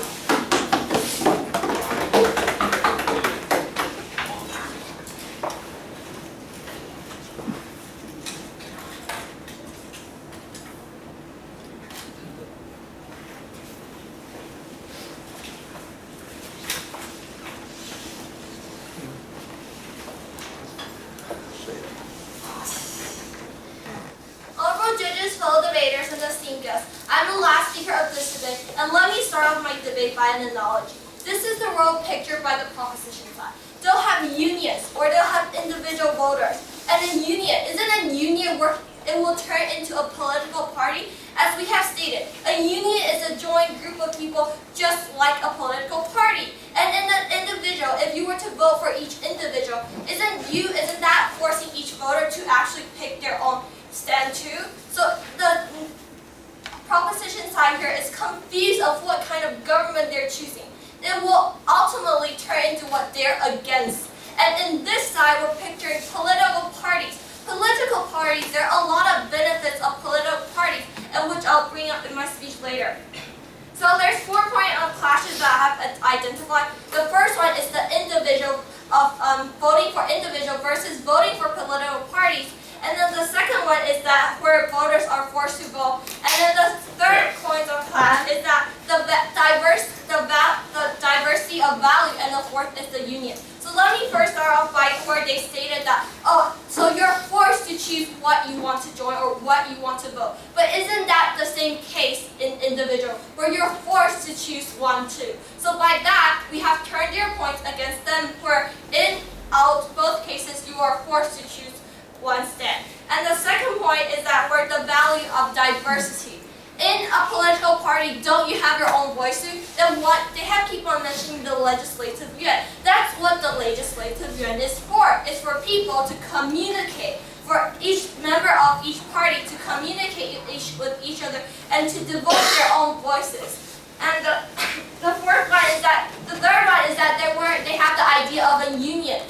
Honorable judges, fellow debaters, and esteemed guests, I'm the last speaker of this debate, and let me start off my debate by an analogy. This is the world pictured by the proposition side. They'll have unions, or they'll have individual voters. And a union, isn't a union where it will turn into a political party? As we have stated, a union is a joint group of people just like a political party. And in an individual, if you were to vote for each individual, isn't that forcing each voter to actually pick their own stand too? So the proposition side here is confused of what kind of government they're choosing. It will ultimately turn into what they're against. And in this side, we're picturing political parties. Political parties, there are a lot of benefits of political parties, and which I'll bring up in my speech later. So there's 4 points of clashes that I have identified. The first one is the individual of voting for individual versus voting for political parties. And then the second one is that where voters are forced to vote. And then the third point of class is that the diversity of value, and the fourth is the union. So let me first start off by where they stated that, so you're forced to choose what you want to join or what you want to vote. But isn't that the same case in individual, where you're forced to choose one too? So by that, we have turned their points against them, where in both cases you are forced to choose one stand. And the second point is that where the value of diversity. In a political party, don't you have your own voice too? Then what they have keep on mentioning the legislative yuan. That's what the legislative yuan is for. It's for people to communicate, for each member of each party to communicate with each other and to devote their own voices. And the third one is that they have the idea of a union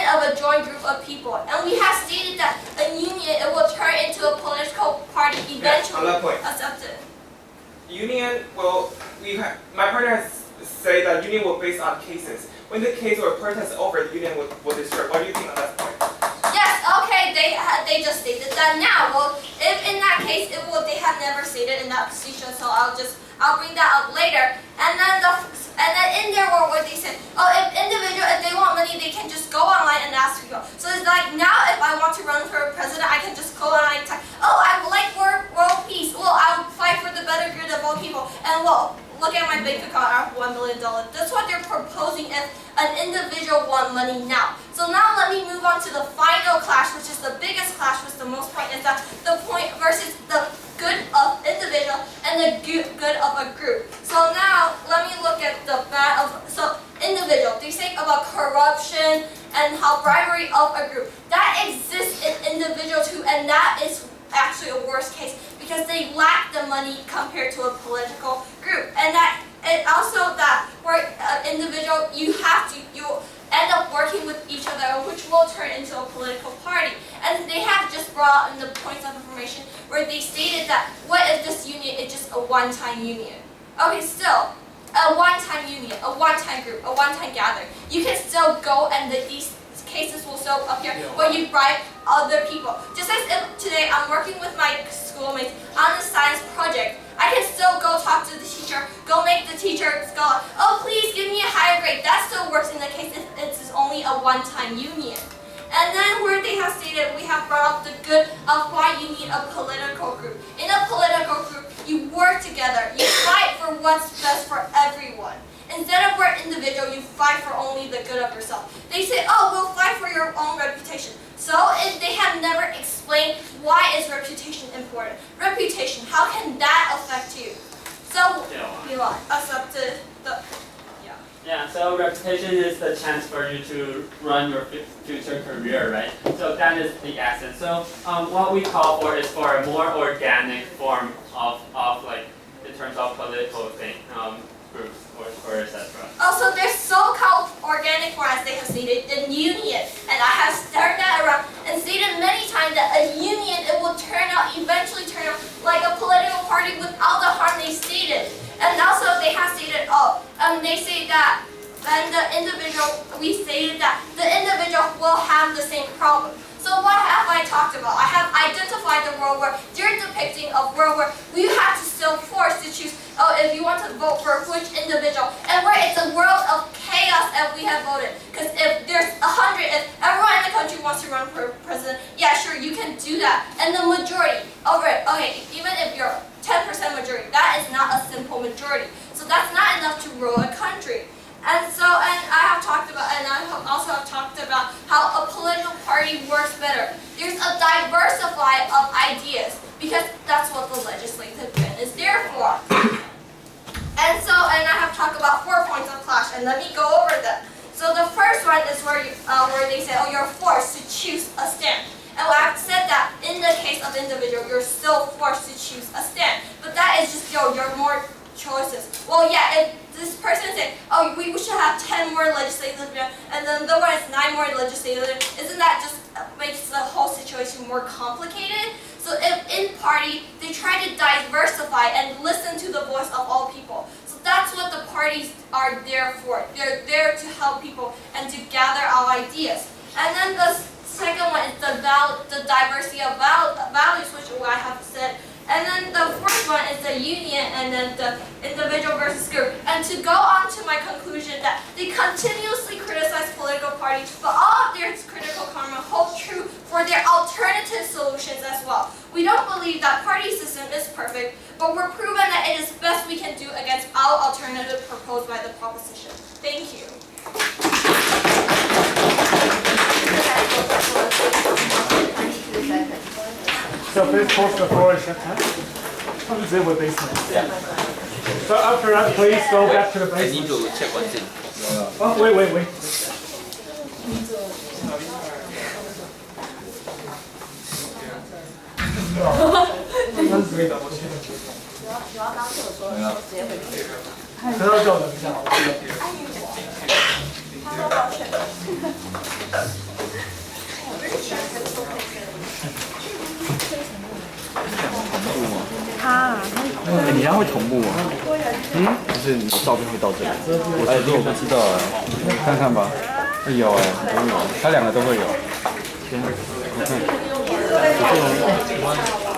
of a joint group of people. And we have stated that a union, it will turn into a political party eventually. On that point. Accepted. Union, well, my partner has said that union will based on cases. When the case or protest is over, the union will destroy. What do you think on that point? Yes, okay, they just stated that now. Well, if in that case, they have never stated in that position, so I'll bring that up later. And then in there where they said, if they want money, they can just go online and ask people. So it's like now, if I want to run for president, I can just go online and type, I would like world peace. Well, I will fight for the better good of all people. And well, look at my bank account, I have $1 million. That's what they're proposing if an individual want money now. So now let me move on to the final clash, which is the biggest clash, which is the most point, is that the point versus the good of individual and the good of a group. So now let me look at the bad of individual. They say about corruption and how bribery of a group. That exists in individual too, and that is actually a worst case because they lack the money compared to a political group. And that and also that for individual you end up working with each other, which will turn into a political party. And they have just brought in the points of information where they stated that what if this union is just a one-time union? Okay, still, a one-time union, a one-time group, a one-time gathering. You can still go and these cases will still appear where you bribe other people. Just as if today I'm working with my schoolmates on a science project, I can still go talk to the teacher, go make the teacher go, please give me a higher grade. That still works in the case if it's only a one-time union. And then where they have stated, we have brought up the good of why you need a political group. In a political group, you work together, you fight for what's best for everyone. Instead of we're individual, you fight for only the good of yourself. They say, oh, we'll fight for your own reputation. So if they have never explained why is reputation important. Reputation, how can that affect you? So, accepted the, Yeah, so reputation is the chance for you to run your future career, right? So that is the essence. So what we call for is for a more organic form of like, in terms of political thing, groups or etc. Also, there's so-called organic form, as they have stated, in union. And I have turned that around and stated many times that a union, it will eventually turn out like a political party without the harm they stated. And also, they have stated, they say that, and the individual, we stated that the individual will have the same problem. So what have I talked about? I have identified the world where they're depicting a world where we have to still force to choose, if you want to vote for which individual, and where it's a world of chaos if we have voted. Because if there's 100, if everyone in the country wants to run for president, yeah, sure, you can do that. And the majority, okay, even if you're 10% majority, that is not a simple majority. So that's not enough to rule a country. And I have talked about, and I also have talked about how a political party works better. There's a diversify of ideas because that's what the legislative branch is there for. And I have talked about 4 points of clash, and let me go over them. So the first one is where they say, you're forced to choose a stand. And I've said that in the case of individual, you're still forced to choose a stand. But that is just, you're more choices. Well, yeah, if this person said, we should have 10 more legislative, and then the one is 9 more legislative, isn't that just makes the whole situation more complicated? So if in party, they try to diversify and listen to the voice of all people. So that's what the parties are there for. They're there to help people and to gather our ideas. And then the second one is the diversity of values, which I have said. And then the fourth one is the union, and then the individual versus group. And to go on to my conclusion that they continuously criticize political parties, but all of their critical karma hold true for their alternative solutions as well. We don't believe that party system is perfect, but we're proven that it is best we can do against our alternative proposed by the proposition. Thank you. So please pause the floor and shut down. How is it with basement? Yeah. So after that, please go back to the basement. I need to check what's in. Oh, wait.你这样会同步吗？就是你的照片会到这里。我不知道哎，看看吧。有哎，都有，他两个都会有。天，我看。